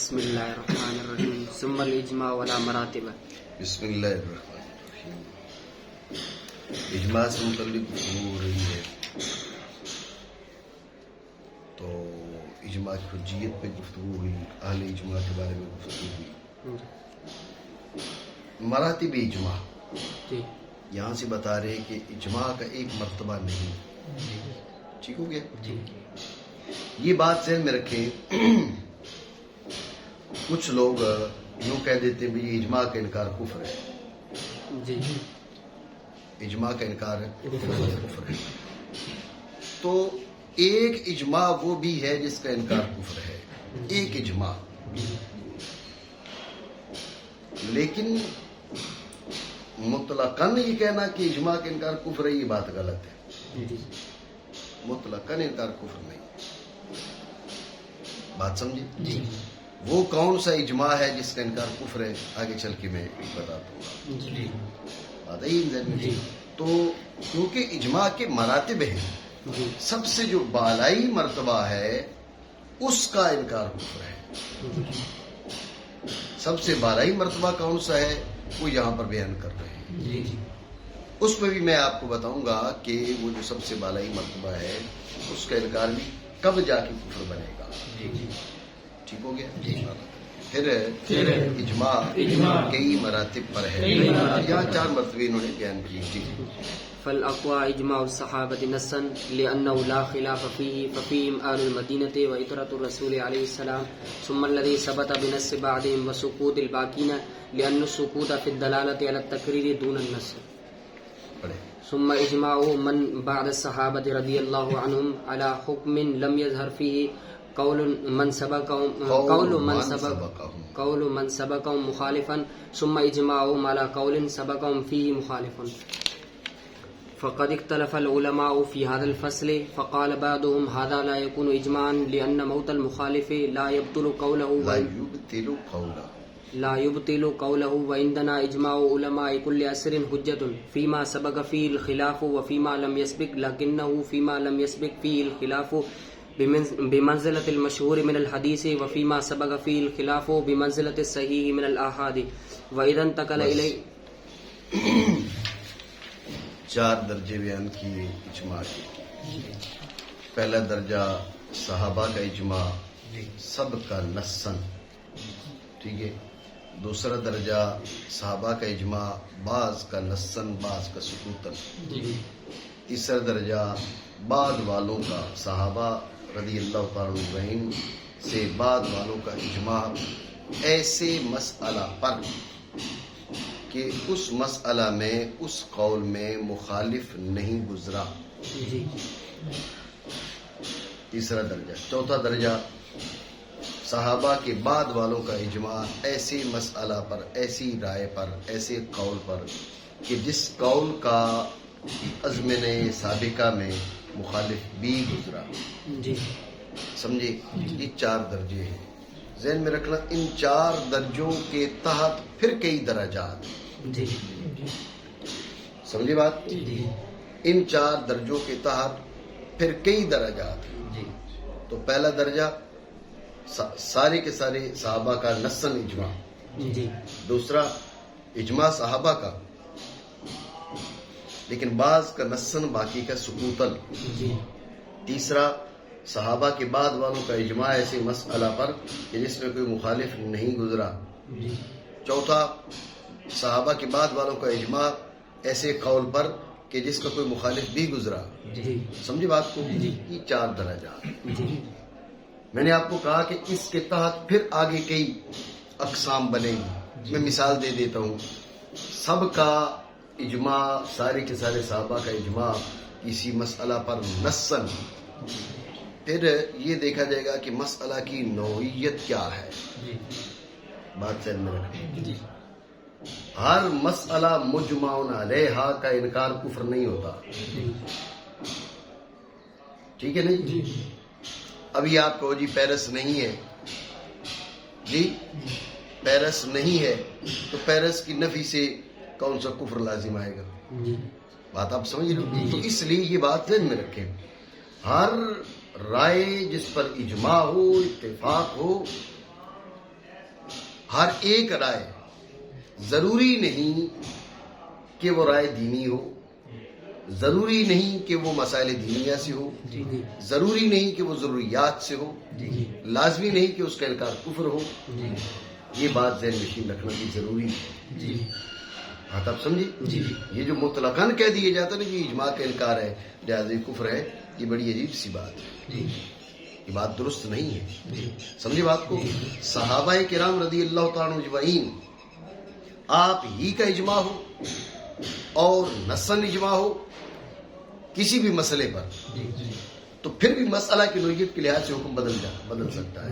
بسم اللہ الرحمن الرحیم ثم الاجماع ولا مراتب. بسم اللہ الرحمن الرحیم. اجماع سے متعلق گفتگو ہو رہی ہے تو اجماع کی حجیت پہ گفتگو ہوئی، اہل اجماع کے بارے میں گفتگو ہوئی. مراتب اجماع جی یہاں سے بتا رہے کہ اجماع کا ایک مرتبہ نہیں. ٹھیک ہو گیا؟ جی یہ بات ذہن میں رکھیں. کچھ لوگ یوں کہہ دیتے ہیں بھی اجماع کا انکار کفر ہے. جی اجماع کا انکار کفر ہے. تو ایک اجماع وہ بھی ہے جس کا انکار کفر ہے، ایک اجماع. لیکن مطلقاً یہ کہنا کہ اجماع کا انکار کفر ہے، یہ بات غلط ہے. مطلقاً انکار کفر نہیں. بات سمجھے؟ جی وہ کون سا اجماع ہے جس کا انکار کفر ہے، آگے چل کے میں بتاتا ہوں. جی بات ہے ذہن میں. جی تو کیونکہ اجماع کے مراتب ہیں، جی سب سے جو بالائی مرتبہ ہے اس کا انکار کفر ہے. سب سے بالائی مرتبہ کون سا ہے وہ یہاں پر بیان کر رہے ہیں. جی اس میں بھی میں آپ کو بتاؤں گا کہ وہ جو سب سے بالائی مرتبہ ہے اس کا انکار بھی کب جا کے کفر بنے گا. ٹھیک ہو گیا؟ پھر اجماع کئی مراتب پر ہے، یہاں 4 مرتبے انہوں نے بیان کیے. جی فالاقوى اجماع الصحابة نصا لانه لا خلاف فيه ففيهم اهل المدينة وإطرة الرسول عليه السلام ثم الذي ثبت بنص بعدهم وسقوط الباقين لأن السقوط في الدلالة على التقرير دون النص. ثم اجماع من بعد الصحابة رضي الله عنهم على حكم لم يظهر فيه قول من سبقهم مخالفا ثم اجماعهم على قول سبقهم فيه مخالف. فقد اختلف العلماء في هذا الفصل فقال بعضهم هذا لا يكون اجماعا لان موت المخالف لا يبطل قوله وعندنا اجماع علماء كل عصر حجة فيما سبق فيه الخلاف وفيما لم يسبق لكنه فيما لم يسبق فيه الخلاف بمنزلة المشهور من الحديث وفيما سبق فيه الخلاف بمنزلة الصحيح من الآحاد وإذا انتقل إليه. 4 درجے بیان کیے اجماع کے. پہلا درجہ صحابہ کا اجماع سب کا نصاً، ٹھیک ہے. دوسرا درجہ صحابہ کا اجماع بعض کا نصاً بعض کا سکوتاً. تیسرا درجہ بعد والوں کا، صحابہ رضی اللہ تعالیٰ عنہم سے بعد والوں کا اجماع ایسے مسئلہ پر کہ اس مسئلہ میں اس قول میں مخالف نہیں گزرا. تیسرا درجہ. چوتھا درجہ صحابہ کے بعد والوں کا اجماع ایسے مسئلہ پر، ایسی رائے پر، ایسے قول پر کہ جس قول کا ازمنہ سابقہ میں مخالف بھی گزرا. سمجھے؟ یہ 4 درجے ہیں. ذہن میں رکھنا ان 4 درجوں کے تحت پھر کئی درجات. سمجھے بات؟ ان 4 درجوں کے تحت پھر کئی درجات. تو پہلا درجہ سارے کے سارے صحابہ کا نصاً اجماع. دوسرا اجماع صحابہ کا لیکن بعض کا نصاً باقی کا سکوتاً. تیسرا صحابہ کے بعد والوں کا اجماع ایسے مسئلہ پر کہ جس میں کوئی مخالف نہیں گزرا. چوتھا صحابہ کے بعد والوں کا اجماع ایسے قول پر کہ جس کا کوئی مخالف بھی گزرا. سمجھے بات کو؟ یہ 4 درجات. میں نے آپ کو کہا کہ اس کے تحت پھر آگے کئی اقسام بنے گی. میں مثال دے دیتا ہوں. سب کا اجماع، سارے کے سارے صحابہ کا اجماع کسی مسئلہ پر نصاً. پھر یہ دیکھا جائے گا کہ مسئلہ کی نوعیت کیا ہے. بات ذہن میں رکھیں. ہر مسئلہ مجمع علیہ کا انکار کفر نہیں ہوتا. ٹھیک ہے نہیں؟ ابھی آپ کہو جی پیرس نہیں ہے، جی پیرس نہیں ہے تو پیرس کی نفی سے کون سا کفر لازم آئے گا؟ بات آپ سمجھ رہے ہو؟ تو اس لیے یہ بات ذہن میں رکھیں. ہر رائے جس پر اجماع ہو، اتفاق ہو، ہر ایک رائے ضروری نہیں کہ وہ رائے دینی ہو، ضروری نہیں کہ وہ مسائل دینیہ سے ہو، ضروری نہیں کہ وہ ضروریات سے ہو، لازمی نہیں کہ اس کا انکار کفر ہو. یہ بات ذہن نشین رکھنا بھی ضروری ہے. بات آپ سمجھے؟ یہ جو مطلقاً کہہ دیا جاتا ہے نا کہ اجماع کا انکار ہے لہذا یہ کفر ہے، یہ بڑی عجیب سی بات ہے. یہ بات درست نہیں ہے. سمجھے بات کو؟ صحابہ کرام رضی اللہ تعالیٰ عنہ اجمعین آپ ہی کا اجماع ہو اور نصاً اجماع ہو کسی بھی مسئلے پر تو پھر بھی مسئلہ کی نوعیت کے لحاظ سے حکم بدل سکتا ہے.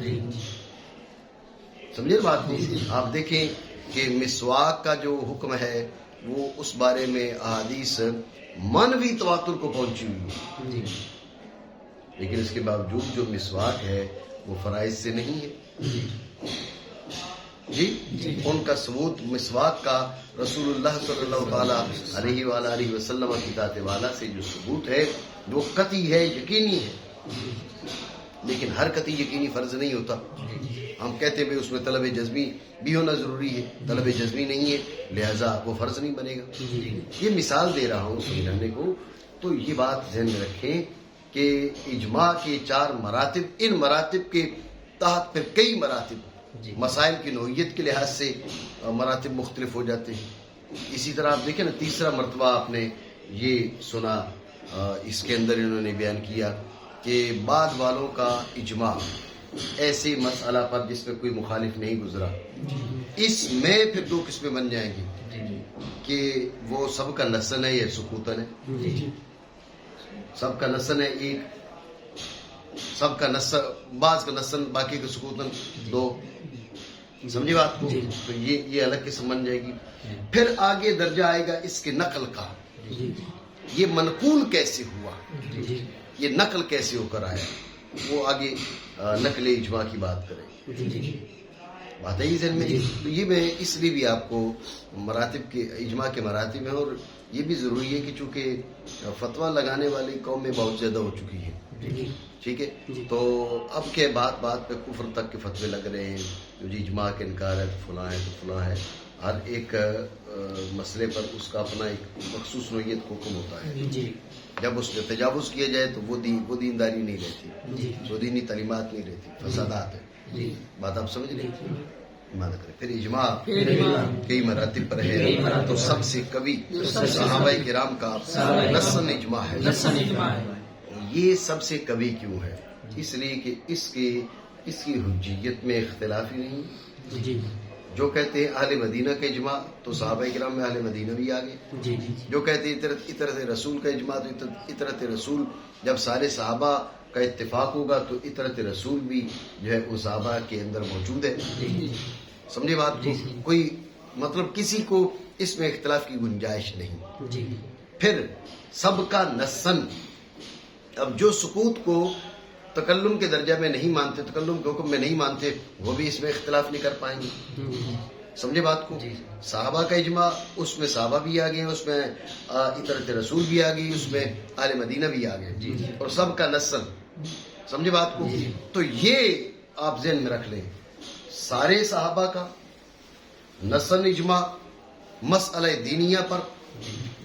سمجھے بات کو؟ آپ دیکھیں کہ مسواک کا جو حکم ہے وہ اس بارے میں احادیث منوی تواتر کو پہنچی ہوئی ہے، لیکن اس کے باوجود جو مسواک ہے وہ فرائض سے نہیں ہے. جی ان کا ثبوت مسواک کا رسول اللہ صلی اللہ تعالیٰ علیہ وآلہ وسلم کی ذات والا سے جو ثبوت ہے وہ قطعی ہے، یقینی ہے. لیکن ہر قطعی یقینی فرض نہیں ہوتا. ہم کہتے ہیں اس میں طلب جزمی بھی ہونا ضروری ہے، طلب جزمی نہیں ہے لہذا وہ فرض نہیں بنے گا. یہ مثال دے رہا ہوں سمجھانے کو. تو یہ بات ذہن میں رکھیں کہ اجماع کے 4 مراتب، ان مراتب کے تحت پھر کئی مراتب مسائل کی نوعیت کے لحاظ سے مراتب مختلف ہو جاتے ہیں. اسی طرح آپ دیکھیں نا تیسرا مرتبہ آپ نے یہ سنا، اس کے اندر انہوں نے بیان کیا کہ بعد والوں کا اجماع ایسے مسئلہ پر جس میں کوئی مخالف نہیں گزرا، اس میں پھر 2 قسمیں بن جائیں گی کہ وہ سب کا نسن ہے یا سکوتن ہے. سب کا نسن ہے ایک، سب کا نسن بعض کا نسن باقی کا سکوتن 2. سمجھے بات کو؟ تو یہ الگ قسم بن جائے گی. پھر آگے درجہ آئے گا اس کے نقل کا، یہ منقول کیسے ہوا، یہ نقل کیسے ہو کر آیا، وہ آگے نقل اجماع کی بات کریں. بات ہے ہی ذہن میں. تو یہ میں اس لیے بھی آپ کو مراتب کے اجماع کے مراتب ہیں، اور یہ بھی ضروری ہے کہ چونکہ فتویٰ لگانے والی قوم میں بہت زیادہ ہو چکی ہے. ٹھیک ہے، تو اب کے بات پہ کفر تک کے فتوے لگ رہے ہیں. جو جی اجماع کے انکار ہے تو فلاں ہے تو فلاں ہے. ہر ایک مسئلے پر اس کا اپنا ایک مخصوص نوعیت کو حکم ہوتا ہے. جب اس پہ تجاوز کیا جائے تو وہ دینداری نہیں رہتی، وہ دینی تعلیمات نہیں رہتی، فسادات ہے. بات آپ سمجھ لیں. ایمان کرے. پھر اجماع کئی مراتب پر ہے، تو سب سے قوی صحابہ کرام کا نصاً اجماع ہے. یہ سب سے قوی کیوں ہے؟ اس لیے کہ اس کی حجیت میں اختلاف ہی نہیں. جو کہتے ہیں اہل مدینہ کا اجماع تو صحابہ کرام میں اہل مدینہ بھی آگے. جو کہتے ہیں اطرت رسول کا اجماع تو اطرت رسول، جب سارے صحابہ کا اتفاق ہوگا تو اطرت رسول بھی جو ہے اس صحابہ کے اندر موجود ہے. سمجھے بات کو؟ کوئی مطلب کسی کو اس میں اختلاف کی گنجائش نہیں. پھر سب کا نصن. اب جو سکوت کو تکلم کے درجہ میں نہیں مانتے، تکلم کے حکم میں نہیں مانتے، وہ بھی اس میں اختلاف نہیں کر پائیں گے. سمجھے بات کو؟ صحابہ کا اجماع، اس میں صحابہ بھی آ گئے، اس میں اطرت رسول بھی آ گئی، اس میں اہل مدینہ بھی آ گئے، اور سب کا نسل. سمجھے بات کو؟ تو یہ آپ ذہن میں رکھ لیں، سارے صحابہ کا نسل اجماع مسئلہ دینیہ پر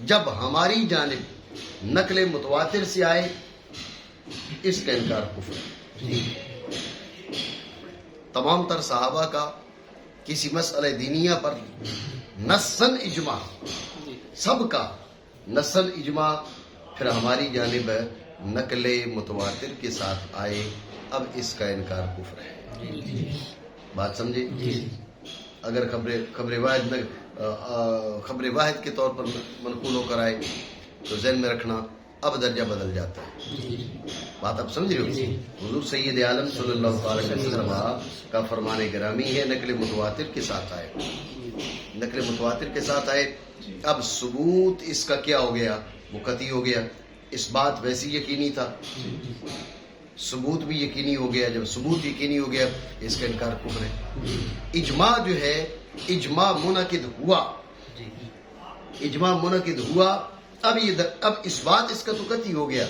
جب ہماری جانب نقل متواتر سے آئے اس کا انکار کفر ہے. تمام تر صحابہ کا کسی مسئلہ دینیہ پر نصاً اجماع، سب کا نصاً اجماع، پھر ہماری جانب نقل متواتر کے ساتھ آئے، اب اس کا انکار کفر ہے. بات سمجھے؟ اگر خبر واحد کے طور پر منقول ہو کر آئے تو ذہن میں رکھنا اب درجہ بدل جاتا ہے. بات آپ سمجھ رہے ہو؟ حضور سید عالم صلی اللہ علیہ وسلم کا فرمان گرامی ہے نقل متواتر کے ساتھ آئے، نقل متواتر کے ساتھ آئے. اب ثبوت اس کا کیا ہو گیا؟ وہ قطعی ہو گیا. اس بات ویسی یقینی تھا، ثبوت بھی یقینی ہو گیا. جب ثبوت یقینی ہو گیا اس کا انکار کفر ہے. اجماع جو ہے، اجماع منعقد ہوا، اجماع منعقد ہوا. اب اس بات اس کا تو قطعی ہو گیا،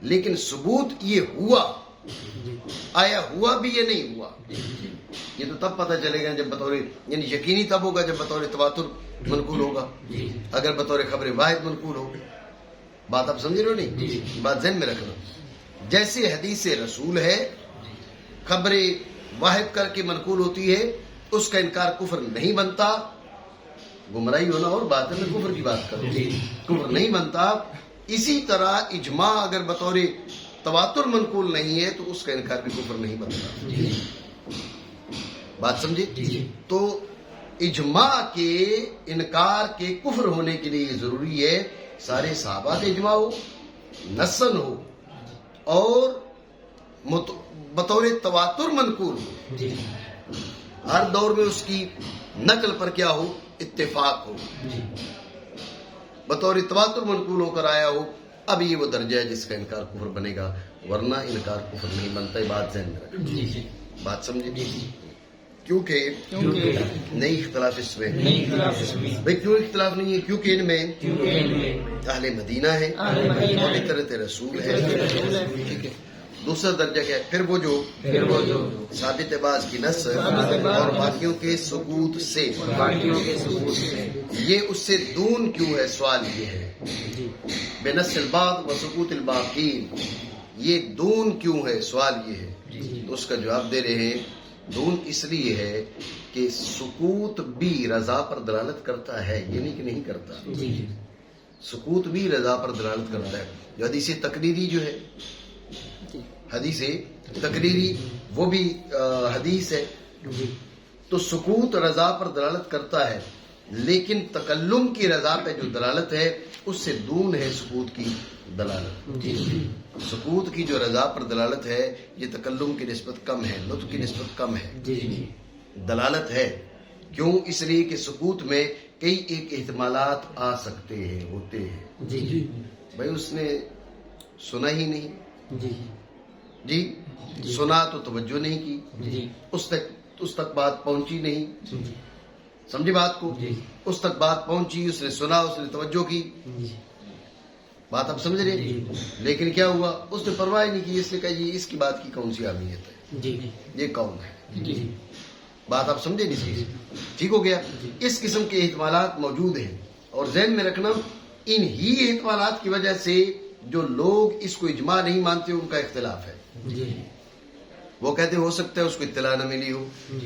لیکن ثبوت یہ ہوا آیا ہوا بھی یا نہیں ہوا؟ یہ تو تب پتہ چلے گا جب بطور، یعنی یقینی تب ہوگا جب بطور تواتر منقول ہوگا، اگر بطور خبر واحد منقول ہو۔ بات آپ سمجھ رہے ہو نہیں؟ بات ذہن میں رکھنا، جیسے حدیث رسول ہے خبر واحد کر کے منقول ہوتی ہے، اس کا انکار کفر نہیں بنتا، گمراہی ہونا اور بات ہے، میں کفر کی بات کروں، کفر نہیں بنتا۔ اسی طرح اجماع اگر بطور تواتر منقول نہیں ہے تو اس کا انکار بھی کفر نہیں بنتا۔ بات سمجھے؟ تو اجماع کے انکار کے کفر ہونے کے لیے ضروری ہے سارے صحابہ کا اجماع ہو، نصن ہو، اور بطور تواتر منقول ہو، ہر دور میں اس کی نقل پر کیا ہو؟ اتفاق ہو، بطور تواتر منقول ہو کر آیا ہو، اب یہ وہ درجہ ہے جس کا انکار کفر بنے گا، ورنہ انکار کفر نہیں بنتا۔ یہ بات ذہن میں رکھیں، بات سمجھے؟ کیونکہ نہیں اختلاف اس میں، بھائی کیوں اختلاف نہیں ہے؟ کیونکہ ان میں اہل مدینہ ہے اور اطاعت رسول ہے، ٹھیک ہے۔ دوسرا درجہ کیا ہے؟ پھر وہ جو ثابت باز کی نص اور باقیوں کے ثبوت سے، یہ اس سے دون کیوں ہے؟ سوال یہ ہے، بے نص البعض و ثبوت الباقین، یہ دون کیوں ہے؟ سوال یہ ہے، تو اس کا جواب دے رہے ہیں، دون اس لیے ہے کہ سکوت بھی رضا پر دلالت کرتا ہے، یہ نہیں کہ نہیں کرتا، سکوت بھی رضا پر دلالت کرتا ہے۔ جو حدیث تقریری جو ہے، حدیث تقریری وہ بھی حدیث ہے، تو سکوت رضا پر دلالت کرتا ہے، لیکن تکلم کی رضا پہ جو دلالت ہے اس سے دون ہے سکوت کی دلالت۔ سکوت کی جو رضا پر دلالت ہے یہ تکلم کی نسبت کم ہے، نطق کی نسبت کم ہے، دلالت ہے۔ کیوں؟ اس لیے کہ سکوت میں کئی ایک احتمالات آ سکتے ہیں، ہوتے ہیں۔ بھائی اس نے سنا ہی نہیں، جی سنا تو توجہ نہیں کی، اس تک بات پہنچی نہیں، سمجھے بات کو؟ اس تک بات پہنچی، اس نے سنا، اس نے توجہ کی، بات آپ سمجھ رہے؟ لیکن کیا ہوا؟ اس نے پرواہ نہیں کی، اس نے کہا یہ اس کی بات کی کون سی اہمیت ہے، یہ کون ہے؟ بات آپ سمجھے نہیں؟ ٹھیک ہو گیا؟ اس قسم کے احتمالات موجود ہیں، اور ذہن میں رکھنا ان ہی احتمالات کی وجہ سے جو لوگ اس کو اجماع نہیں مانتے ان کا اختلاف ہے۔ وہ کہتے ہو سکتا ہے اس کو اطلاع نہ ملی ہو،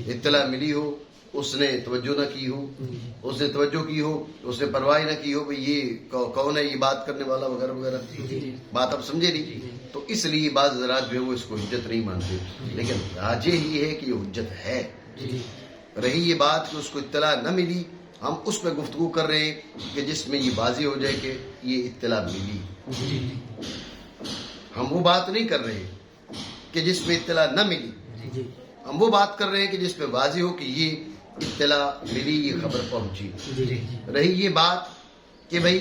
اطلاع ملی ہو، اس نے توجہ نہ کی ہو، اس نے توجہ کی ہو، اس نے پرواہ نہ کی ہو، بھئی یہ کون ہے یہ بات کرنے والا وغیرہ وغیرہ، بات آپ سمجھے نہیں؟ تو اس لیے بعض حضرات جو ہے وہ اس کو حجت نہیں مانتے، لیکن راجح یہ ہے کہ یہ حجت ہے۔ رہی یہ بات کہ اس کو اطلاع نہ ملی، ہم اس پہ گفتگو کر رہے ہیں کہ جس میں یہ واضح ہو جائے کہ یہ اطلاع ملی، ہم وہ بات نہیں کر رہے کہ جس میں اطلاع نہ ملی، ہم وہ بات کر رہے ہیں کہ جس میں واضح ہو کہ یہ اطلاع ملی، یہ خبر پہنچی۔ رہی یہ بات کہ بھئی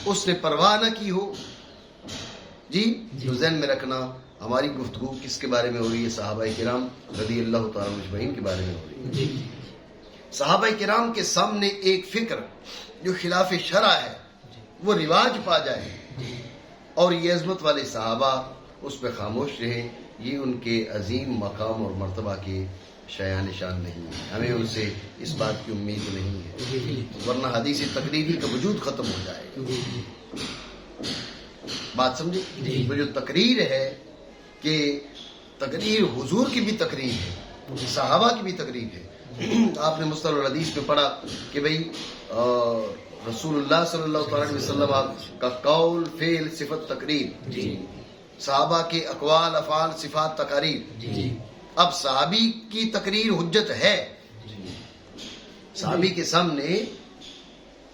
اس نے پرواہ نہ کی ہو، جی تو ذہن میں رکھنا ہماری گفتگو کس کے بارے میں ہو رہی ہے؟ صحابہ کرام رضی اللہ تعالیٰ اجمعین کے بارے میں ہو رہی ہے۔ صحابہ کرام کے سامنے ایک فکر جو خلاف شرع ہے وہ رواج پا جائے اور یہ عظمت والے صحابہ اس پہ خاموش رہیں، یہ ان کے عظیم مقام اور مرتبہ کے شایان نشان نہیں ہے، ہمیں ان سے اس بات کی امید نہیں ہے، ورنہ حدیث تقریری کا وجود ختم ہو جائے گا۔ بات سمجھے؟ وہ جو تقریر ہے کہ تقریر حضور کی بھی تقریر ہے، صحابہ کی بھی تقریر ہے۔ آپ نے مصطلح الحدیث میں پڑھا کہ بھئی رسول اللہ صلی اللہ علیہ وسلم کا قول، فعل، صفت، تقریر، صحابہ کے اقوال، افعال، صفات، تقاریر۔ اب صحابی کی تقریر حجت ہے، صحابی کے سامنے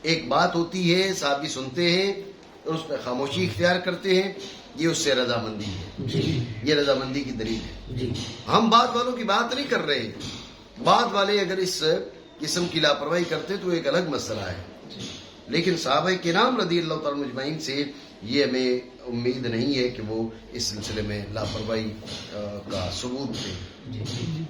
ایک بات ہوتی ہے، صحابی سنتے ہیں اور اس پہ خاموشی اختیار کرتے ہیں، یہ اس سے رضامندی ہے، یہ رضامندی کی دلیل ہے۔ ہم بعد والوں کی بات نہیں کر رہے، بعد والے اگر اس قسم کی لاپرواہی کرتے تو ایک الگ مسئلہ ہے، لیکن صحابہ کرام رضی اللہ تعالیٰ مجمعین سے یہ ہمیں امید نہیں ہے کہ وہ اس سلسلے میں لاپرواہی کا ثبوت دیں۔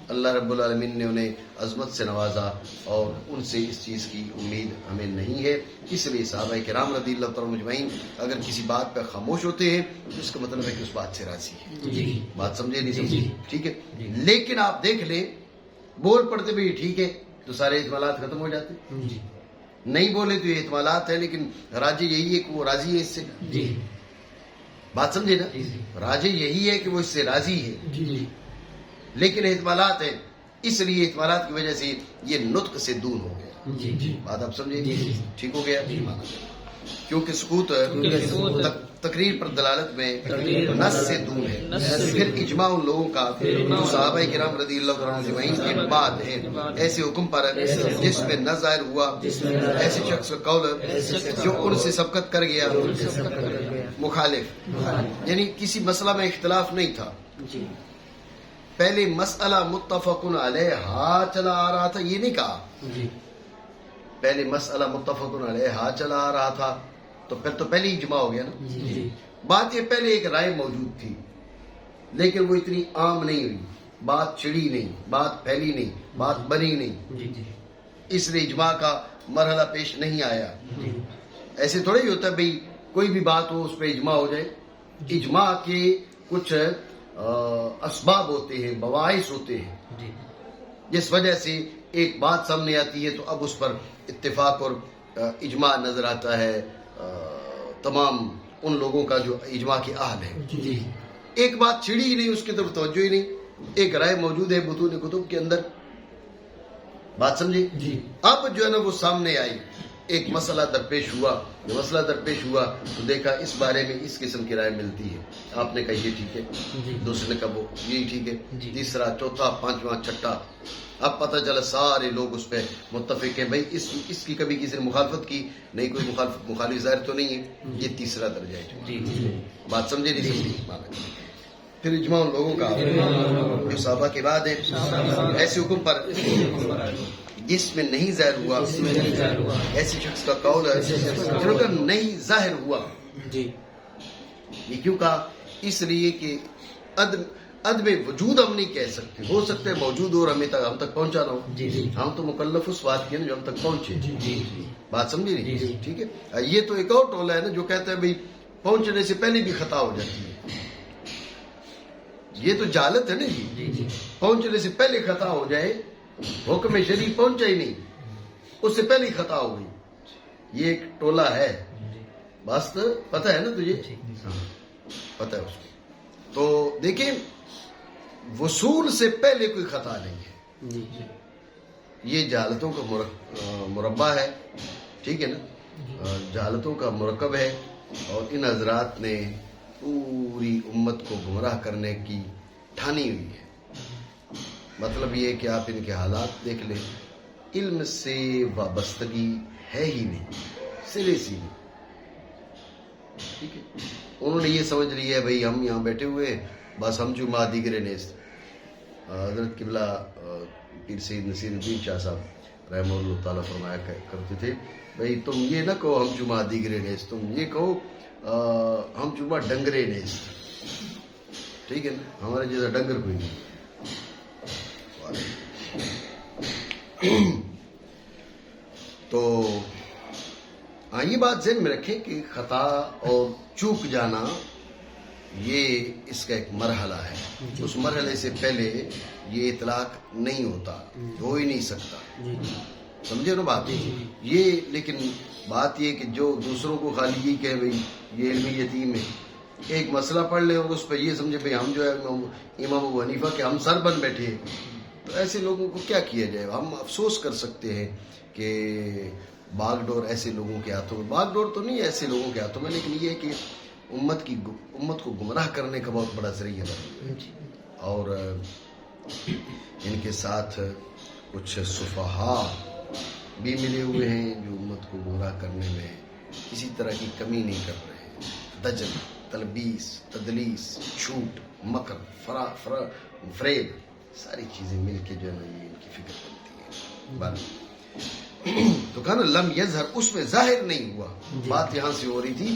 اللہ رب العالمین نے انہیں عظمت سے نوازا اور ان سے اس چیز کی امید ہمیں نہیں ہے. اس لیے صحابہ کرام رضی اللہ تعالیٰ مجمعین اگر کسی بات پہ خاموش ہوتے ہیں تو اس کا مطلب ہے کہ اس بات سے راضی ہے. بات سمجھے نہیں سمجھے؟ ٹھیک ہے. لیکن آپ دیکھ لیں بول پڑتے بھی ٹھیک ہے تو سارے احتمالات ختم ہو جاتے. نہیں بولے تو یہ احتمالات ہیں لیکن راجے یہی ہے کہ وہ راضی ہے اس سے. بات سمجھے نا؟ راجے یہی ہے کہ وہ اس سے راضی ہے لیکن احتمالات ہیں. اس لیے احتمالات کی وجہ سے یہ نطق سے دور ہو گیا. بات آپ سمجھے؟ ٹھیک ہو گیا. کیونکہ سکوت تقریر پر دلالت میں نص سے دور ہے. پھر اجماع ان لوگوں کا صحابہ کرام رضی اللہ عنہ اجمعین کے بعد ہے ایسے حکم پر جس میں نہ ظاہر ہوا ایسے شخص کا قول جو ان سے سبقت کر گیا مخالف، یعنی کسی مسئلہ میں اختلاف نہیں تھا. پہلے مسئلہ متفق علیہ چلا آ رہا تھا، یہ نہیں کہا. پہلے مسئلہ متفق علیہ چلا آ رہا تھا تو پھر تو پہلے اجماع ہو گیا نا. بات یہ پہلے ایک رائے موجود تھی لیکن وہ اتنی عام نہیں ہوئی، بات چڑی نہیں، بات پھیلی نہیں، بات بنی نہیں، اس لیے اجماع کا مرحلہ پیش نہیں آیا. ایسے تھوڑا ہی ہوتا ہے بھئی کوئی بھی بات ہو اس پہ اجماع ہو جائے. اجماع کے کچھ اسباب ہوتے ہیں، بواعث ہوتے ہیں جس وجہ سے ایک بات سامنے آتی ہے تو اب اس پر اتفاق اور اجماع نظر آتا ہے تمام ان لوگوں کا جو اجماع کے اہل ہیں. ایک بات چھڑی ہی نہیں، اس کی طرف توجہ ہی نہیں، ایک رائے موجود ہے بطون کتب کے اندر. بات سمجھے؟ اب جو ہے نا وہ سامنے آئی، ایک مسئلہ درپیش ہوا. جو مسئلہ درپیش ہوا تو دیکھا اس بارے میں اس قسم کی رائے ملتی ہے. آپ نے کہا یہ ٹھیک ہے، دوسرے نے کہا وہ یہی ٹھیک ہے، تیسرا چوتھا پانچواں چھٹا. اب پتہ چلا سارے لوگ اس پہ متفق ہیں. بھائی اس کی کبھی کسی نے مخالفت کی نہیں، کوئی مخالف ظاہر تو نہیں ہے. یہ تیسرا درجہ ہے. بات سمجھے نہیں سمجھی؟ پھر اجماع ان لوگوں کا جو صحابہ کے بعد ہے ایسے حکم پر جس میں نہیں ظاہر ہوا ایسی شخص کا قول ہے جن کا نہیں ظاہر ہوا. یہ کیوں کہا؟ اس لیے کہ عدم وجود ہم نہیں کہہ سکتے. ہو سکتے موجود ہو اور ہم تک پہنچا نہ ہو. ہم تو مکلف اس بات کی نا جو ہم تک پہنچے. بات سمجھے نہیں؟ ٹھیک ہے. یہ تو ایک اور ٹولہ ہے نا جو کہتا ہے بھائی پہنچنے سے پہلے بھی خطا ہو جاتی ہے. یہ تو جہالت ہے نا جی. پہنچنے سے پہلے خطا ہو جائے، حکم شریع پہنچا ہی نہیں، اس سے پہلے خطا ہو گئی. یہ ایک ٹولہ ہے. بس پتہ ہے نا تجھے؟ پتہ ہے اس کو. تو دیکھیں وصول سے پہلے کوئی خطا نہیں ہے. یہ جہالتوں کا مربع ہے. ٹھیک ہے نا؟ جہالتوں کا مرکب ہے اور ان حضرات نے پوری امت کو گمراہ کرنے کی ٹھانی ہوئی ہے. مطلب یہ کہ آپ ان کے حالات دیکھ لیں، علم سے وابستگی ہے ہی نہیں، سرے سے نہیں. ٹھیک ہے. انہوں نے یہ سمجھ لیا ہے بھائی ہم یہاں بیٹھے ہوئے بس ہم جمعہ دیگر نیست. حضرت قبلہ پیر سید نصیر الدین شاہ صاحب رحمہ اللہ تعالیٰ فرمایا کرتے تھے بھائی تم یہ نہ کہو ہم جمعہ دیگر نیست، تم یہ کہو ہم جمعہ ڈنگرے نیست. ٹھیک ہے نا؟ ہمارے جیسا ڈنگر کوئی نہیں. تو یہ بات ذہن میں رکھیں کہ خطا اور چوک جانا یہ اس کا ایک مرحلہ ہے. اس مرحلے سے پہلے یہ اطلاق نہیں ہوتا، ہو ہی نہیں سکتا. سمجھے نا بات؟ یہ لیکن بات یہ کہ جو دوسروں کو خالی یہ کہ بھائی یہ علمی یتیم ہے، ایک مسئلہ پڑھ لے اور اس پہ یہ سمجھے بھائی ہم جو ہے امام ابو حنیفہ کے ہم سر بن بیٹھے ہیں، تو ایسے لوگوں کو کیا کیا جائے؟ ہم افسوس کر سکتے ہیں کہ باغ ڈور ایسے لوگوں کے ہاتھوں میں، باغ ڈور تو نہیں ایسے لوگوں کے ہاتھوں میں، لیکن یہ ہے کہ امت کو گمراہ کرنے کا بہت بڑا ذریعہ ہے. اور ان کے ساتھ کچھ سفہاء بھی ملے ہوئے ہیں جو امت کو گمراہ کرنے میں کسی طرح کی کمی نہیں کر رہے ہیں. دجل، تلبیس، تدلیس، جھوٹ، مکر، فریب، ساری چیزیں مل کے جو ہے نا یہ ان کی فکر بنتی ہے. تو کہا نا لم یظہر، اس میں ظاہر نہیں ہوا. بات یہاں سے ہو رہی تھی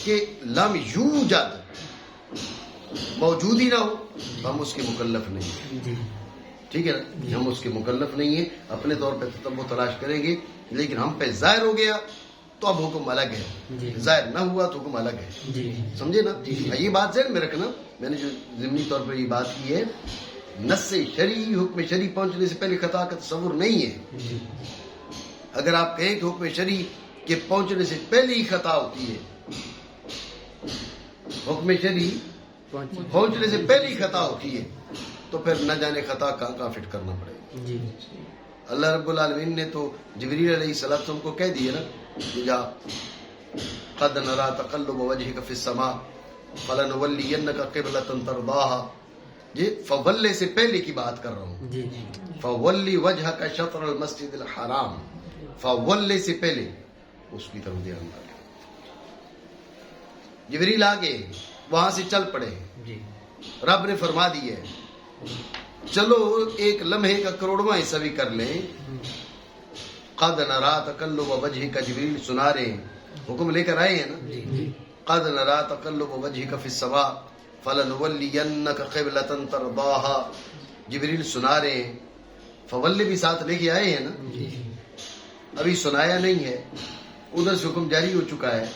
کہ لم یوجد، موجود ہی نہ ہو. تو ہم اس کے مکلف نہیں ہیں. جی ٹھیک ہے نا, ہم اس کے مکلف نہیں ہیں, اپنے طور پہ تتبع تلاش کریں گے, لیکن ہم پہ ظاہر ہو گیا تو اب حکم الگ ہے, ظاحر نہ ہوا تو حکم الگ ہے. سمجھے نا, یہ بات ذہن میں رکھنا. میں نے جو ضمنی طور پر یہ بات کی ہے, نص شرعی حکم شرعی پہنچنے سے پہلے خطا کا تصور نہیں ہے. اگر آپ کہیں کہ حکم شرعی کے پہنچنے سے پہلے ہی خطا ہوتی ہے, حکم شرعی پہنچنے سے پہلے ہی خطا ہوتی ہے, تو پھر نہ جانے خطا کہاں فٹ کرنا پڑے گا. اللہ رب العالمین نے تو جبریل علیہ السلام کو کہہ دیا نا, جا قد نرى تقلب وجهك في السماء فلنولينك قبلة ترضاها. یہ فولے سے پہلے کی بات کر رہا ہوں. فولی وجهك شطر المسجد الحرام, فولے سے پہلے اس کی طرف دھیان ڈالیں. جبریل آگے وہاں سے چل پڑے, رب نے فرما دی ہے چلو ایک لمحے کا کروڑواں حصہ بھی کر لیں. قد نرى تقلب وجهك, جبریل سنا رہے ہیں, حکم لے کر آئے ہیں نا. قد نرى تقلب وجهك في السماء فلنولينك قبلة ترضاها, جبریل سنا رہے ہیں, فولے بھی ساتھ لے کے آئے ہیں نا. ابھی سنایا نہیں ہے, ادھر سے حکم جاری ہو چکا ہے,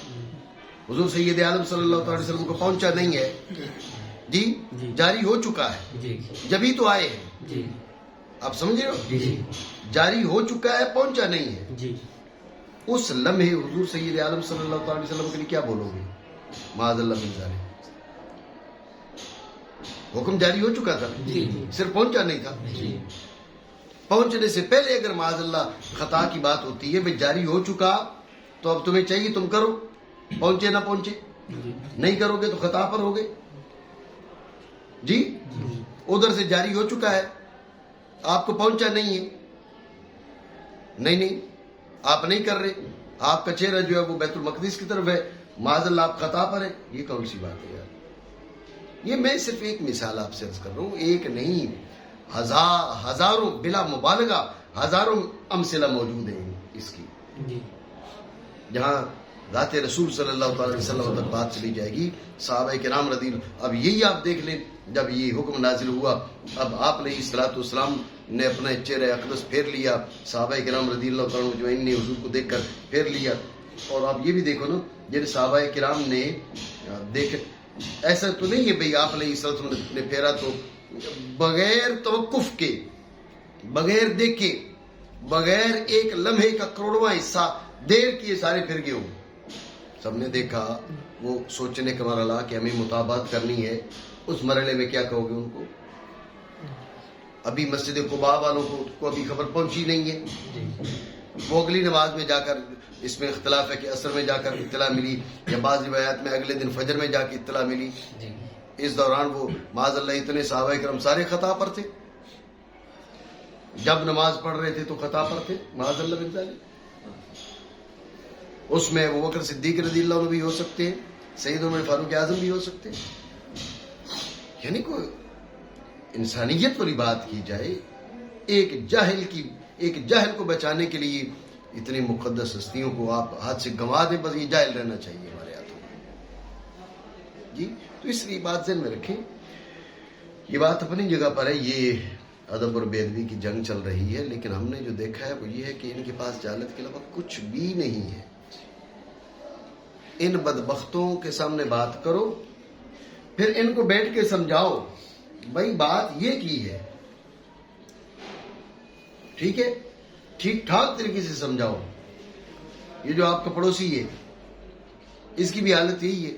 حضور سید عالم صلی اللہ علیہ وسلم کو پہنچا نہیں ہے. جی جاری ہو چکا ہے, جبھی تو آئے ہیں. آپ سمجھ رہے ہو, جاری ہو چکا ہے, پہنچا نہیں ہے. اس لمحے حضور سید عالم صلی اللہ علیہ وسلم کے لیے کیا بولو گے؟ معاذ اللہ من ذالک. حکم جاری ہو چکا تھا, صرف پہنچا نہیں تھا. پہنچنے سے پہلے اگر معاذ اللہ خطا کی بات ہوتی ہے, بھائی جاری ہو چکا تو اب تمہیں چاہیے تم کرو, پہنچے نہ پہنچے, نہیں کرو گے تو خطا پر ہوگے. جی ادھر سے جاری ہو چکا ہے, آپ کو پہنچا نہیں ہے, نہیں آپ نہیں کر رہے, آپ کا چہرہ جو ہے وہ بیت المقدس کی طرف ہے, معاذ اللہ آپ خطا پر ہے. یہ کون سی بات ہے یار؟ یہ میں صرف ایک مثال آپ سے عرض کر رہا ہوں, ایک نہیں, ہزاروں بلا مبالغہ ہزاروں امثلہ موجود ہیں اس کی. جہاں ذات رسول صلی اللہ تعالی وسلم تک بات چلی جائے گی, صحابہ کرام رضی اللہ. اب یہی آپ دیکھ لیں, جب یہ حکم نازل ہوا, اب آپ علیہ الصلوۃ والسلام نے اپنا چہرہ اقدس پھیر لیا, صحابہ کرام رضی اللہ تعالیٰ اجمعین نے حضور کو دیکھ کر پھیر لیا. اور آپ یہ بھی دیکھو نا, جن صحابہ کرام نے دیکھ, ایسا تو نہیں ہے بھئی آپ علیہ الصلوۃ والسلام نے پھیرا تو بغیر توقف کے, بغیر دیکھے, بغیر ایک لمحے کا کروڑواں حصہ دیر کیے سارے پھر گئے ہوں. سب نے دیکھا, وہ سوچنے کا مرحلہ کہ ہمیں مطابقت کرنی ہے, اس مرحلے میں کیا کہو گے ان کو؟ ابھی مسجد قباء والوں کو ابھی خبر پہنچی نہیں ہے. وہ اگلی نماز میں جا کر, اس میں اختلاف ہے کہ عصر میں جا کر اطلاع ملی یا بعض روایات میں اگلے دن فجر میں جا کے اطلاع ملی. اس دوران وہ معاذ اللہ اتنے صحابہ کرام سارے خطا پر تھے, جب نماز پڑھ رہے تھے تو خطا پر تھے, معاذ اللہ من ذالک. اس میں ابو بکر صدیق رضی اللہ عنہ بھی ہو سکتے ہیں, سید عمر فاروق اعظم بھی ہو سکتے ہیں. یعنی کوئی انسانیت والی بات کی جائے, ایک جاہل کو بچانے کے لیے اتنی مقدس ہستیوں کو آپ ہاتھ سے گنوا دیں, بس یہ جاہل رہنا چاہیے ہمارے ہاتھوں میں. جی تو اس لیے بات ذہن میں رکھیں, یہ بات اپنی جگہ پر ہے. یہ ادب اور بے ادبی کی جنگ چل رہی ہے, لیکن ہم نے جو دیکھا ہے وہ یہ ہے کہ ان کے پاس جہالت کے علاوہ کچھ بھی نہیں ہے. ان بدبختوں کے سامنے بات کرو, پھر ان کو بیٹھ کے سمجھاؤ, بھائی بات یہ کی ہے, ٹھیک ہے, ٹھیک ٹھاک طریقے سے سمجھاؤ. یہ جو آپ کا پڑوسی ہے, اس کی بھی حالت یہی ہے.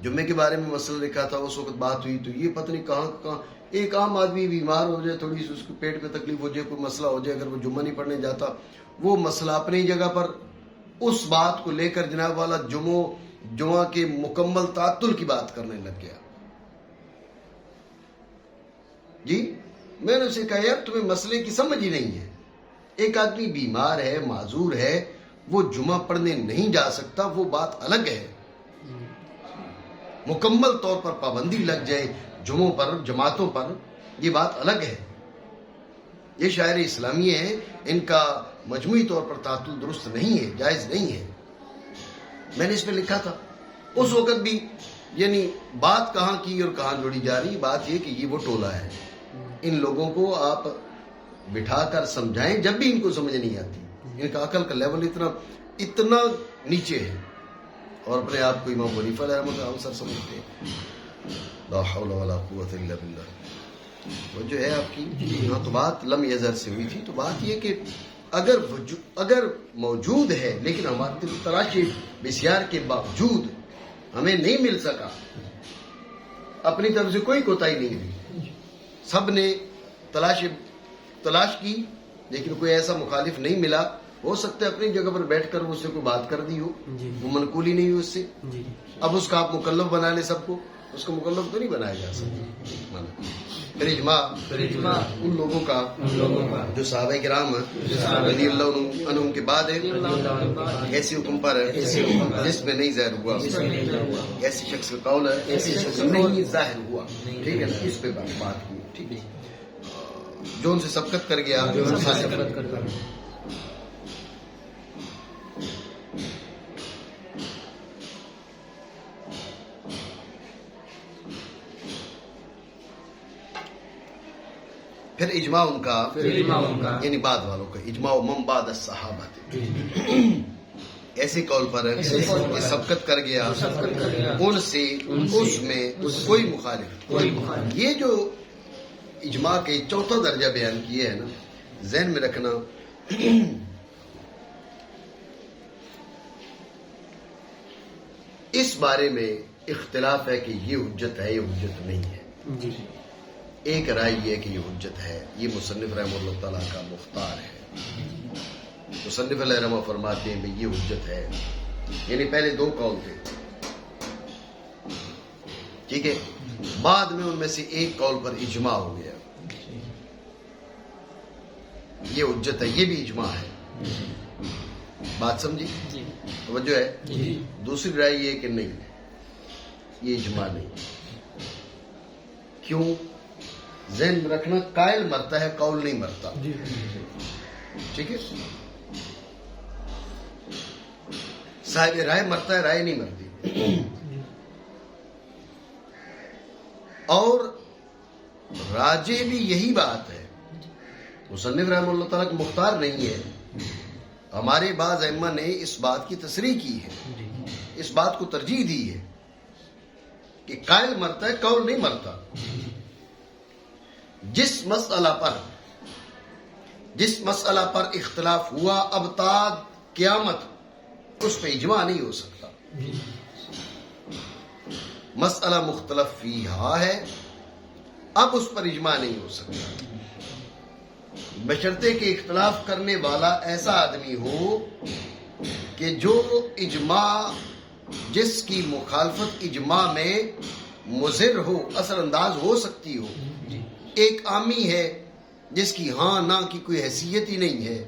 جمعے کے بارے میں مسئلہ لکھا تھا, اس وقت بات ہوئی تو یہ پتہ نہیں کہاں ایک عام آدمی بیمار ہو جائے, تھوڑی سی اس کو پیٹ میں تکلیف ہو جائے, کوئی مسئلہ ہو جائے, اگر وہ جمعہ نہیں پڑھنے جاتا, وہ مسئلہ اپنی جگہ پر, اس بات کو لے کر جناب والا جمعہ کے مکمل تعطل کی بات کرنے لگ گیا. جی میں نے اسے کہا یار تمہیں مسئلے کی سمجھ ہی نہیں ہے. ایک آدمی بیمار ہے, معذور ہے, وہ جمعہ پڑھنے نہیں جا سکتا, وہ بات الگ ہے. مکمل طور پر پابندی لگ جائے جمعوں پر, جماعتوں پر, یہ بات الگ ہے. یہ شاعر اسلامیہ ہیں, ان کا مجموعی طور پر تعطل درست نہیں ہے, جائز نہیں ہے. میں نے اس میں لکھا تھا اس وقت بھی یعنی بات کہاں کی اور کہاں جوڑی جا رہی، بات یہ کہ یہ وہ ٹولہ ہے، ان لوگوں کو آپ بٹھا کر سمجھائیں جب بھی ان کو سمجھ نہیں آتی، ان کا عقل کا لیول اتنا نیچے ہے، اور اپنے آپ کو امام حنیفہ علیہ رحمۃ اللہ سر سمجھتے ہیں. لا حول ولا قوت الا باللہ. وہ جو ہے آپ کی یہاں تو بات لم یزر سے ہوئی تھی، تو بات یہ کہ اگر موجود ہے لیکن ہمارے تلاشی بسیار کے باوجود ہمیں نہیں مل سکا، اپنی طرف سے کوئی کوتاہی نہیں ہوئی، سب نے تلاش کی لیکن کوئی ایسا مخالف نہیں ملا. ہو سکتا ہے اپنی جگہ پر بیٹھ کر اس سے کوئی بات کر دی ہو، وہ منقولی نہیں ہوئی اس سے. اب اس کا آپ مکلف بنا لیں سب کو، اس کو مکلف تو نہیں بنایا جا سکتا. پھر اجماع ان لوگوں کا جو صحابہ کرام رضی اللہ عنہم کے بعد ہے، ایسے حکم پر ہے جس میں نہیں ظاہر ہوا، ایسی شخص کا قول ہے نہیں ظاہر ہوا. ٹھیک ہے نا، اس پہ بات کی. ٹھیک ہے، جو ان سے سبقت کر گیا. پھر اجماع ان کا یعنی بعد والوں کا، اجماع من بعد الصحابہ، ایسے قول پر کہ سبقت کر گیا ان سے اس میں کوئی مخالف. یہ جو اجماع کے چوتھا درجہ بیان کیے ہے نا، ذہن میں رکھنا، اس بارے میں اختلاف ہے کہ یہ حجت ہے، یہ حجت نہیں ہے. ایک رائے یہ ہے کہ یہ حجت ہے، یہ مصنف رحمہ اللہ تعالیٰ کا مختار ہے. مصنف علیہ رحمہ فرماتے ہیں یہ حجت ہے. یعنی پہلے دو قول تھے، ٹھیک ہے، بعد میں ان میں سے ایک قول پر اجماع ہو گیا، یہ حجت ہے، یہ بھی اجماع ہے. بات سمجھی؟ توجہ ہے. دوسری رائے یہ کہ نہیں، یہ اجماع نہیں. کیوں؟ ذہن میں رکھنا، قائل مرتا ہے، قول نہیں مرتا. ٹھیک ہے، صاحب رائے مرتا ہے، رائے نہیں مرتی. اور راجے بھی یہی بات ہے. مصنف رحمہ اللہ تعالیٰ کا مختار نہیں ہے، ہمارے بعض ائمہ نے اس بات کی تصریح کی ہے، اس بات کو ترجیح دی ہے کہ قائل مرتا ہے، قول نہیں مرتا. جس مسئلہ پر اختلاف ہوا اب تا قیامت، اس پہ اجماع نہیں ہو سکتا. مسئلہ مختلف فیہا ہے، اب اس پر اجماع نہیں ہو سکتا، بشرطے کہ اختلاف کرنے والا ایسا آدمی ہو کہ جو اجماع، جس کی مخالفت اجماع میں مضر ہو، اثر انداز ہو سکتی ہو. ایک عامی ہے جس کی ہاں نہ کی کوئی حیثیت ہی نہیں ہے.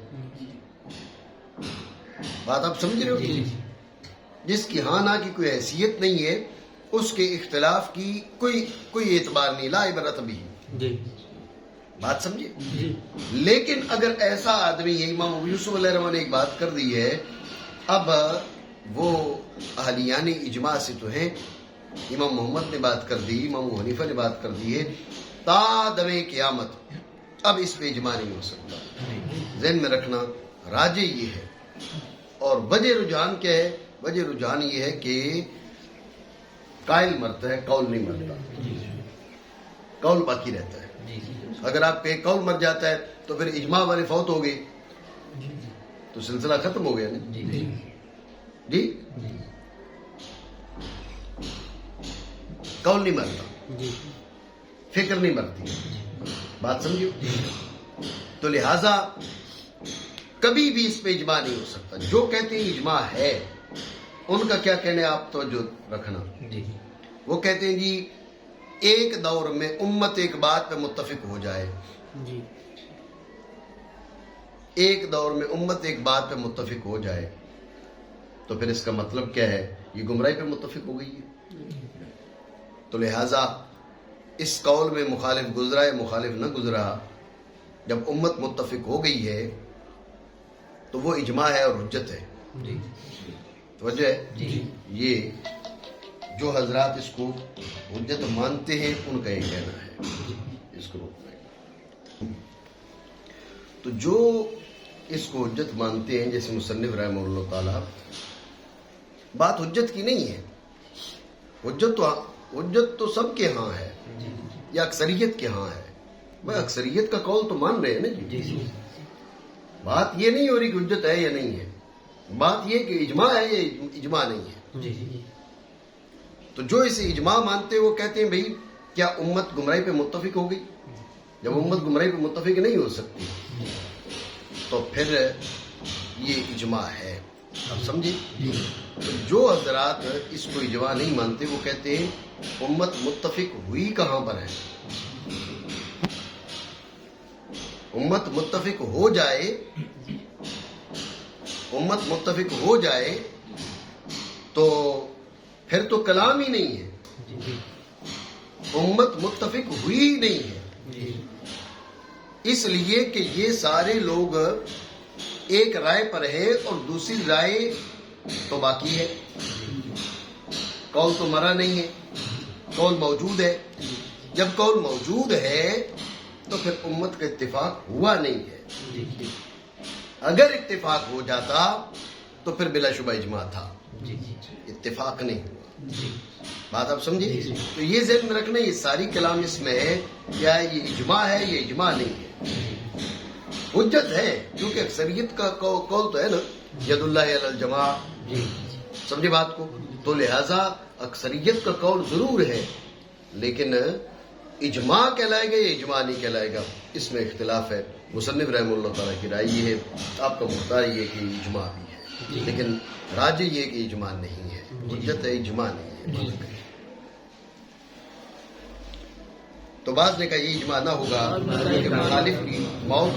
بات آپ سمجھ رہے ہو؟ جس کی ہاں نہ کی کوئی حیثیت نہیں ہے، اس کے اختلاف کی کوئی اعتبار نہیں، لا عبرت بھی. بات سمجھے؟ لیکن اگر ایسا آدمی ہے، امام ابو یوسف علیہ الرحمہ نے ایک بات کر دی ہے، اب وہ اہلیان اجماع سے تو ہیں، امام محمد نے بات کر دی، امام حنیفہ نے بات کر دی ہے، تا دم قیامت اب اس پہ اجماع نہیں ہو سکتا. ذہن میں رکھنا، راجے یہ ہے. اور وجہ رجحان کیا ہے؟ وجہ رجحان یہ ہے کہ قائل مرتا ہے، قول نہیں مرتا، قول باقی رہتا ہے. اگر آپ کا ایک قول مر جاتا ہے تو پھر اجماع والے فوت ہو گئے تو سلسلہ ختم ہو گیا نا. جی قول نہیں مرتا، فکر نہیں مرتی. بات سمجھو؟ تو لہذا کبھی بھی اس پہ اجماع نہیں ہو سکتا. جو کہتے ہیں اجماع ہے، ان کا کیا کہنا ہے آپ توجہ رکھنا. وہ کہتے ہیں جی ایک دور میں امت ایک بات پہ متفق ہو جائے، ایک دور میں امت ایک بات پہ متفق ہو جائے تو پھر اس کا مطلب کیا ہے؟ یہ گمراہی پہ متفق ہو گئی ہے. تو لہذا اس قول میں مخالف گزرا ہے، مخالف نہ گزرا، جب امت متفق ہو گئی ہے تو وہ اجماع ہے اور حجت ہے. توجہ ہے؟ یہ جو حضرات اس کو حجت مانتے ہیں ان کا یہ کہنا ہے اس کو روکنا ہے. تو جو اس کو حجت مانتے ہیں جیسے مصنف رحمہ اللہ تعالی، بات حجت کی نہیں ہے. حجت تو سب کے ہاں ہے یا اکثریت کے ہاں ہے. میں اکثریت کا قول تو مان رہے ہیں نا جی. بات یہ نہیں ہو رہی کہ حجت ہے یا نہیں ہے، بات یہ کہ اجماع ہے یا اجماع نہیں ہے. تو جو اسے اجماع مانتے ہیں وہ کہتے ہیں بھئی کیا امت گمراہی پہ متفق ہو گئی؟ جب امت گمراہی پہ متفق نہیں ہو سکتی تو پھر یہ اجماع ہے. آپ سمجھے؟ تو جو حضرات اس کو اجماع نہیں مانتے وہ کہتے ہیں امت متفق ہوئی کہاں پر ہے؟ امت متفق ہو جائے تو پھر تو کلام ہی نہیں ہے. امت متفق ہوئی ہی نہیں ہے، اس لیے کہ یہ سارے لوگ ایک رائے پر ہے اور دوسری رائے تو باقی ہے. قول تو مرا نہیں ہے، قول موجود ہے. جب قول موجود ہے تو پھر امت کا اتفاق ہوا نہیں ہے. اگر اتفاق ہو جاتا تو پھر بلا شبہ اجماع تھا. اتفاق نہیں ہوا. بات آپ سمجھے؟ تو یہ ذہن میں رکھنا، یہ ساری کلام اس میں ہے کیا یہ اجماع ہے یہ اجماع نہیں ہے. حجت ہے کیونکہ اکثریت کا قول تو ہے نا ید اللہ علی الجماع. سمجھے بات کو؟ تو لہذا اکثریت کا قول ضرور ہے، لیکن اجماع کہلائے گا یا اجماع نہیں کہلائے گا اس میں اختلاف ہے. مصنف رحمہ اللہ تعالیٰ کی رائے یہ ہے، آپ کا مختار یہ کہ اجماع بھی ہے، لیکن راجح یہ کہ اجماع نہیں ہے. حجت ہے اجماع نہیں ہے. تو بعض نے کہا یہ اجماع نہ ہوگا کہ مخالف کی موت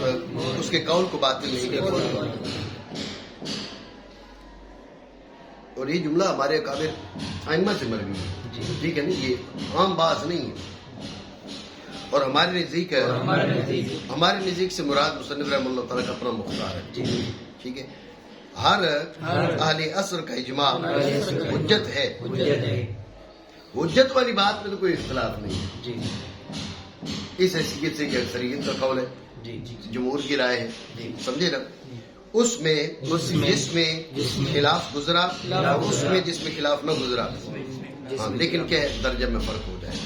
اس کے قول کو باطل نہیں کرتی. اور یہ جملہ ہمارے اکابر ائمہ سے مروی ہے، ٹھیک ہے نا، یہ عام بات نہیں ہے. اور ہمارے نزدیک سے مراد مصنف رحمہ اللہ تعالیٰ کا اپنا مختار ہے. ٹھیک ہے، ہر اہل عصر کا اجماع حجت ہے. حجت والی بات میں تو کوئی اختلاف نہیں ہے اس حیثیت سے کہ اکثریت کا قول ہے، جمہور کی رائے ہے. سمجھے نا؟ اس میں جس میں خلاف گزرا اور اس میں جس میں خلاف نہ گزرا، لیکن کیا درجہ میں فرق ہو جائے.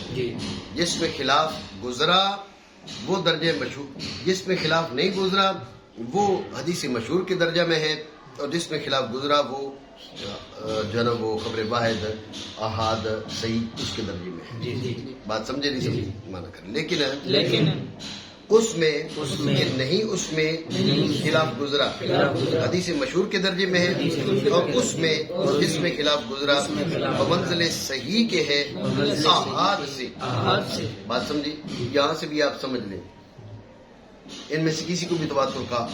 جس میں خلاف گزرا وہ درجہ مشہور، جس میں خلاف نہیں گزرا وہ حدیث مشہور کے درجہ میں ہے، اور جس میں خلاف گزرا وہ جو ہے نا وہ خبر واحد احاد صحیح اس کے درجے میں ہے. بات سمجھے نہیں سمجھے مانا کر. لیکن اس میں نہیں، اس میں خلاف گزرا حدیث مشہور کے درجے میں ہے، اور اس میں جس میں خلاف گزرا منزل صحیح کے ہے احاد سے. بات سمجھی؟ یہاں سے بھی آپ سمجھ لیں ان میں سے کسی کو بھی تواتر کا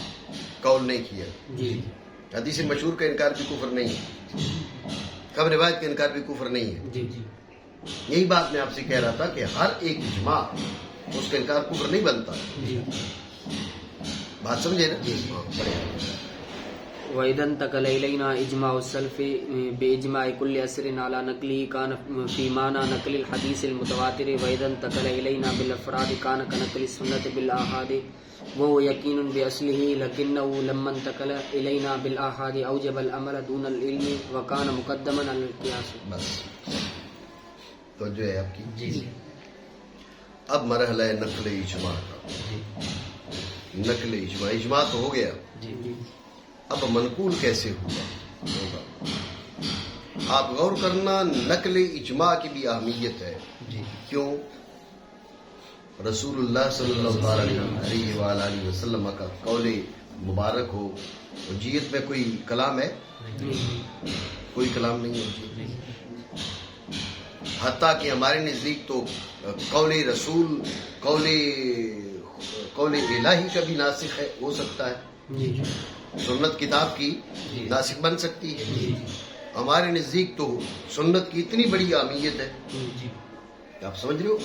قول نہیں کیا. حدیث مشہور کا انکار بھی کفر نہیں ہے، خبر روایت کا انکار بھی کفر نہیں ہے. یہی بات میں آپ سے کہہ رہا تھا کہ ہر ایک اجماع اس کا انکار کفر نہیں بنتا. بات سمجھے نا؟ وَإِذَا انْتَقَلَ إِلَيْنَا إِجْمَاعُ السَّلَفِ بِإِجْمَاعِ كُلِّ عَصْرٍ عَلَى نَقْلِهِ كَانَ فِي مَعْنَى نَقْلِ الْحَدِيثِ الْمُتَوَاتِرِ وَإِذَا انْتَقَلَ إِلَيْنَا بِالْأَفْرَادِ كَانَ كَنَقْلِ السُّنَّةِ بِالْآحَادِ وهو يقين بأصله لكنه لما انتقل إلينا بالآحاد أوجب الأمر دون العلم وكان مقدما على القياس. بس تو جو ہے آپ کی اب مرحلہ ہے نقل اجماع کا. نقل اجماع تو ہو گیا، اب منقول کیسے ہوگا؟ آپ غور کرنا، نقل اجماع کی بھی اہمیت ہے. کیوں؟ رسول اللہ صلی اللہ علیہ وآلہ وسلم کا قول مبارک ہو. حجیت میں کوئی کلام ہے؟ کوئی کلام نہیں ہے. حتیٰ کہ ہمارے نزدیک تو قول رسول قول الہی کا بھی ناسخ ہے، ہو سکتا ہے. سنت کتاب کی ناسخ بن سکتی ہے. ہمارے نزدیک تو سنت کی اتنی بڑی اہمیت ہے، آپ سمجھ رہے ہو؟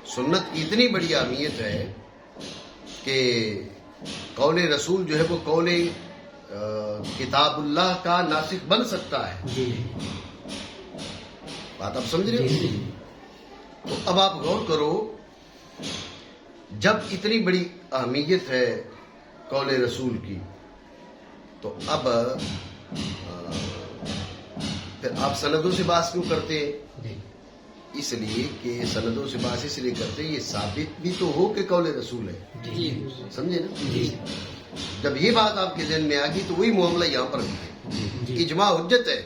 سنت کی اتنی بڑی اہمیت ہے کہ قول رسول جو ہے وہ قول کتاب اللہ کا ناسخ بن سکتا ہے. بات آپ سمجھ رہے ہو؟ تو اب آپ غور کرو، جب اتنی بڑی اہمیت ہے قول رسول کی، تو اب پھر آپ سندوں سے بحث کیوں کرتے ہیں؟ اس لیے کہ سندوں سے بحث اس لیے کرتے ہیں یہ ثابت بھی تو ہو کہ قول رسول ہے، سمجھے نا؟ جب یہ بات آپ کے ذہن میں آ گئی تو وہی معاملہ یہاں پر بھی ہے۔ اجماع حجت ہے،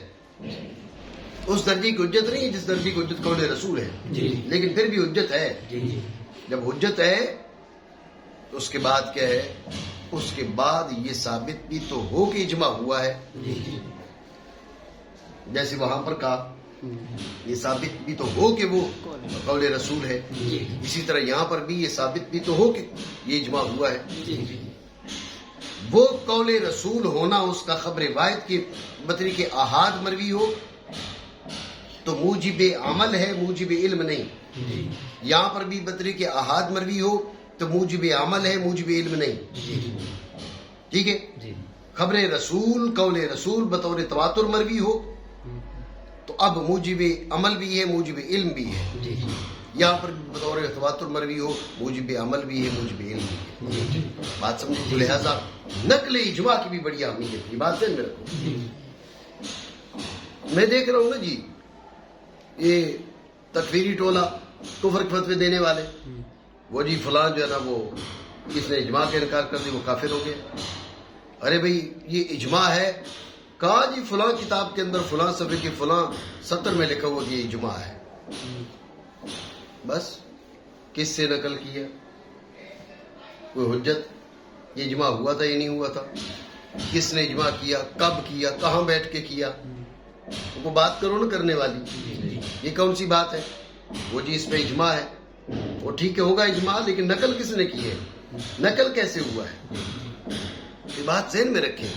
اس درجے کی حجت نہیں ہے جس درجے کی حجت قول رسول ہے، لیکن پھر بھی حجت ہے۔ جب حجت ہے تو اس کے بعد کیا ہے؟ اس کے بعد یہ ثابت بھی تو ہو کہ اجماع ہوا ہے، جیسے وہاں پر کہا یہ ثابت بھی تو ہو کہ وہ قول رسول ہے، اسی طرح یہاں پر بھی یہ ثابت بھی تو ہو کہ یہ اجماع ہوا ہے۔ وہ قول رسول ہونا اس کا خبر واحد کی بطری کے احاد مروی ہو تو موجب عمل ہے، موجب علم نہیں۔ یہاں پر بھی بطری کے احاد مروی ہو تو موجب عمل ہے، موجب علم نہیں۔ ٹھیک ہے؟ خبر رسول قول رسول بطور تواتر مروی ہو تو اب موجب عمل بھی ہے، موجب علم بھی ہے۔ یہاں پر بطور تواتر مروی ہو، موجب عمل بھی ہے، موجب علم بھی ہے۔ بات سمجھے؟ تو لہذا نقل اجماع کی بھی بڑی اہمیت ہے، یہ بات ذہن میں رکھو۔ میں دیکھ رہا ہوں نا جی، یہ تکفیری ٹولہ کفر کے فتوے دینے والے، وہ جی فلاں جو ہے نا وہ کس نے اجماع کا انکار کر دیا وہ کافر ہو گیا۔ ارے بھائی یہ اجماع ہے، کہا جی فلاں کتاب کے اندر فلاں صفحے کے فلاں سطر میں لکھا ہوا کہ یہ اجماع ہے، بس کس سے نقل کیا؟ کوئی حجت؟ یہ اجماع ہوا تھا یا نہیں ہوا تھا؟ کس نے اجماع کیا؟ کب کیا؟ کہاں بیٹھ کے کیا؟ وہ بات کرو نا کرنے والی، یہ کون سی بات ہے؟ وہ جی اس پہ اجماع ہے، وہ ٹھیک ہے ہوگا اجماع، لیکن نقل کس نے کی ہے؟ نقل کیسے ہوا ہے؟ یہ بات ذہن میں رکھیں۔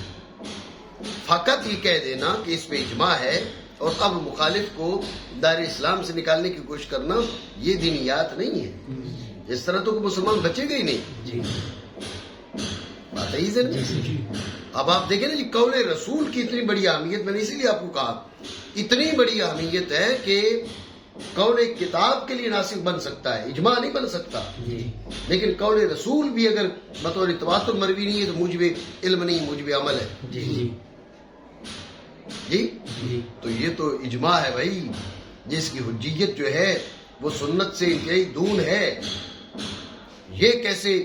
فقط یہ کہہ دینا کہ اس پہ اجماع ہے اور اب مخالف کو دائرہ اسلام سے نکالنے کی کوشش کرنا، یہ دینیات نہیں ہے۔ اس طرح تو کوئی مسلمان بچے گا ہی نہیں۔ بات ہے ہی ذہن میں۔ اب آپ دیکھیں نا جی، قول رسول کی اتنی بڑی اہمیت، میں نے اسی لیے آپ کو کہا اتنی بڑی اہمیت ہے کہ قول ایک کتاب کے لیے ناسخ بن سکتا ہے، اجماع نہیں بن سکتا، لیکن قول رسول بھی اگر بطور تواتر مروی نہیں ہے تو موجب علم نہیں، موجب عمل ہے۔ جی تو یہ تو اجماع ہے بھائی، جس کی حجیت جو ہے وہ سنت سے انتہائی دور ہے۔ یہ کیسے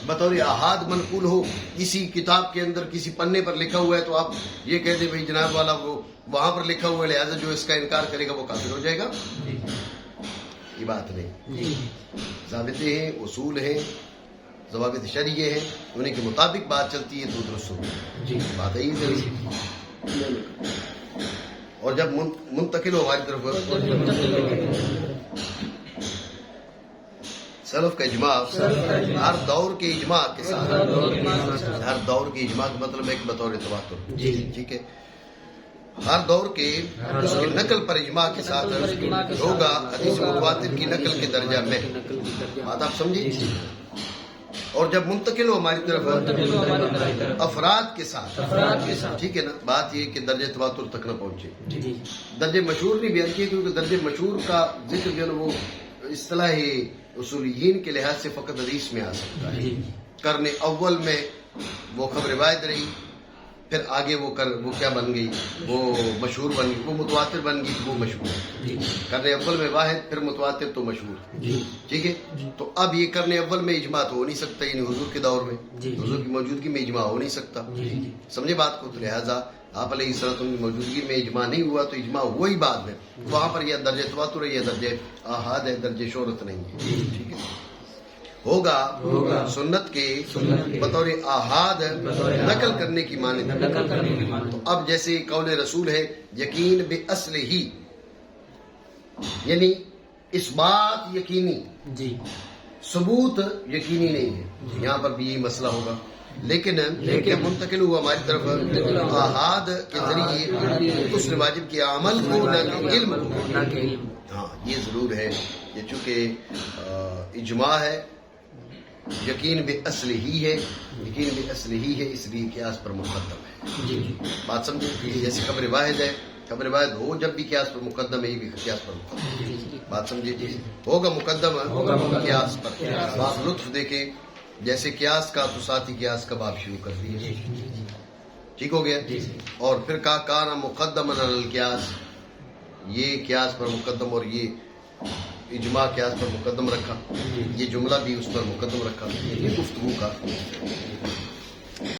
بطور احاد منقول ہو؟ کسی کتاب کے اندر کسی پنے پر لکھا ہوا ہے تو آپ یہ کہہ دیں بھائی جناب والا وہ وہاں پر لکھا ہوا ہے، لہٰذا جو اس کا انکار کرے گا وہ کافر ہو جائے گا؟ یہ بات نہیں۔ ضابطے ہیں، اصول ہیں، ضوابط شرعیہ ہیں، انہیں کے مطابق بات چلتی ہے تو درست ہوگی۔ بات ہے ہی۔ اور جب منتقل ہو ہماری طرف سلف کا اجماع، ہر دور کے اجماع کے ساتھ، ہر دور کے اجماع کا مطلب ہے کہ بطور تواتر، ٹھیک ہے، ہر دور کے اس کی نقل پر اجماع کے ساتھ ہوگا حدیث متواتر کی نقل کے درجہ میں۔ بات آپ سمجھیں؟ اور جب منتقل ہو ہماری طرف افراد کے ساتھ، ٹھیک ہے نا، بات یہ کہ درجہ تواتر تک نہ پہنچے۔ درجہ مشہور نہیں بیان کیے کیونکہ درجہ مشہور کا ذکر جو ہے نا وہ اصطلاح اصولیین کے لحاظ سے فقط حدیث میں آ سکتا ہے۔ قرن اول میں وہ خبر واحد رہی، پھر آگے وہ کیا بن گئی؟ وہ مشہور بن گئی، وہ متواتر بن گئی، وہ مشہور۔ قرن اول میں واحد، پھر متواتر تو مشہور، ٹھیک ہے۔ تو اب یہ قرن اول میں اجماع تو ہو نہیں سکتا، یعنی حضور کے دور میں، حضور کی موجودگی میں اجماع ہو نہیں سکتا، سمجھے بات کو؟ تو لہٰذا آپ علیہ السلام کی موجودگی میں اجماع نہیں ہوا تو اجماع ہوا ہی بعد میں، وہاں پر یہ درجہ تواتر ہے، یہ درجہ احاد ہے، درجہ شہرت نہیں ہے، ٹھیک ہے۔ ہوگا سنت کے بطور احاد نقل کرنے کی معنی۔ تو اب جیسے قول رسول ہے یقین بے اصل ہی، یعنی اس بات یقینی، ثبوت یقینی نہیں ہے، یہاں پر بھی یہی مسئلہ ہوگا۔ لیکن منتقل ہوا ہماری طرف احاد کے ذریعے اس نے واجب کیا عمل کو نہ کہ علم کو۔ ہاں یہ ضرور ہے کہ چونکہ اجماع ہے، یقین بے اصل ہی ہے، یقین بے اصل ہی ہے، اس لیے قیاس پر مقدم ہے۔ بات سمجھے؟ جیسے خبر واحد ہے، اب روایت ہو جب بھی قیاس پر مقدم ہے، یہ بھی قیاس پر مقدم، بات سمجھیے، ہوگا مقدم قیاس پر۔ بات لطف دیکھیں، جیسے قیاس کا تو ساتھ ہی قیاس کا باب شروع کر دیا، ٹھیک ہو گیا۔ اور پھر کہا کانا مقدم علی القیاس، یہ قیاس پر مقدم، اور یہ اجماع قیاس پر مقدم رکھا، یہ جملہ بھی اس پر مقدم رکھا، یہ گفتگو کا